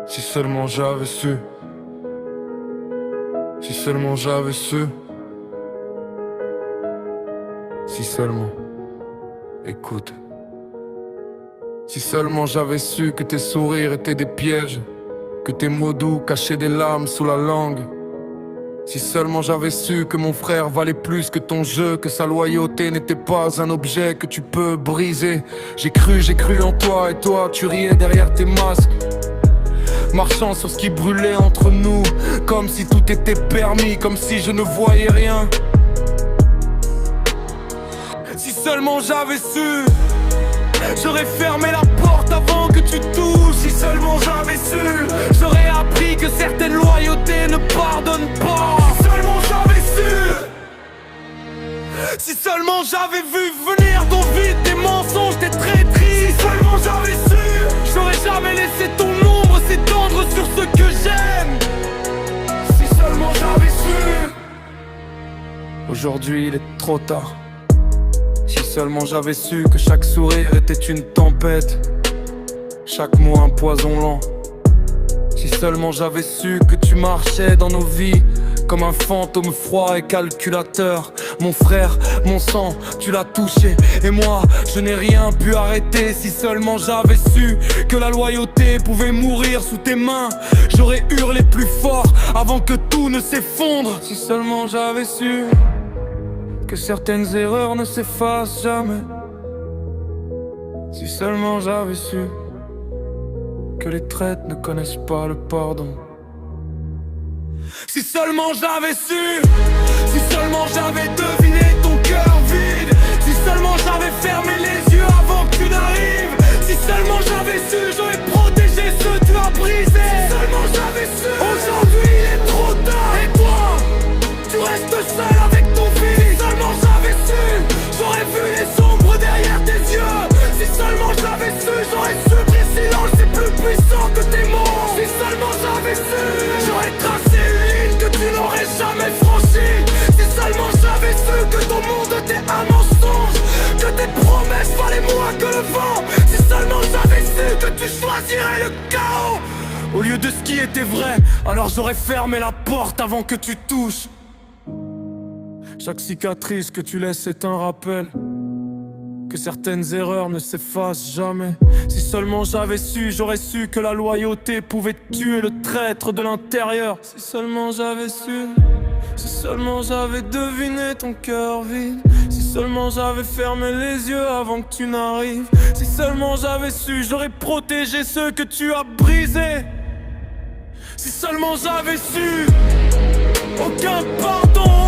Si seulement j'avais su. Si seulement j'avais su. Si seulement. Écoute. Si seulement j'avais su que tes sourires étaient des pièges, que tes mots doux cachaient des larmes sous la langue. Si seulement j'avais su que mon frère valait plus que ton jeu, que sa loyauté n'était pas un objet que tu peux briser. J'ai cru en toi et toi tu riais derrière tes masques, marchant sur ce qui brûlait entre nous, comme si tout était permis, comme si je ne voyais rien. Si seulement j'avais su, j'aurais fermé la porte avant que tu touches. Si seulement j'avais su, j'aurais appris que certaines loyautés ne pardonnent pas. Si seulement j'avais su. Si seulement j'avais vu venir ton vide, tes mensonges, tes traîtrises. Si seulement j'avais su, j'aurais jamais laissé ton ombre s'étendre sur ce que j'aime. Si seulement j'avais su. Aujourd'hui il est trop tard. Si seulement j'avais su que chaque sourire était une tempête, chaque mot un poison lent. Si seulement j'avais su que tu marchais dans nos vies comme un fantôme froid et calculateur. Mon frère, mon sang, tu l'as touché et moi, je n'ai rien pu arrêter. Si seulement j'avais su que la loyauté pouvait mourir sous tes mains, j'aurais hurlé plus fort avant que tout ne s'effondre. Si seulement j'avais su que certaines erreurs ne s'effacent jamais. Si seulement j'avais su que les traites ne connaissent pas le pardon. Si seulement j'avais su, si seulement j'avais deviné ton cœur vide, si seulement j'avais fermé les yeux avant que tu n'arrives, si seulement j'avais su, j'aurais protégé ceux que tu as brisés. Si seulement j'avais su, aujourd'hui il est trop tard. Et toi, tu restes seul avec ton fils. Si seulement j'avais su, j'aurais vu les ombres derrière tes yeux. Si seulement j'avais su, j'aurais su que les silences c'est plus puissant que tes mots. Si seulement j'avais su, j'aurais tracé une ligne que tu n'aurais jamais franchie. Si seulement j'avais su que ton monde était un mensonge, que tes promesses valaient moins que le vent. Si seulement j'avais su que tu choisirais le chaos au lieu de ce qui était vrai, alors j'aurais fermé la porte avant que tu touches. Chaque cicatrice que tu laisses est un rappel que certaines erreurs ne s'effacent jamais. Si seulement j'avais su, j'aurais su que la loyauté pouvait tuer le traître de l'intérieur. Si seulement j'avais su, si seulement j'avais deviné ton cœur vide, si seulement j'avais fermé les yeux avant que tu n'arrives, si seulement j'avais su, j'aurais protégé ceux que tu as brisés. Si seulement j'avais su, aucun pardon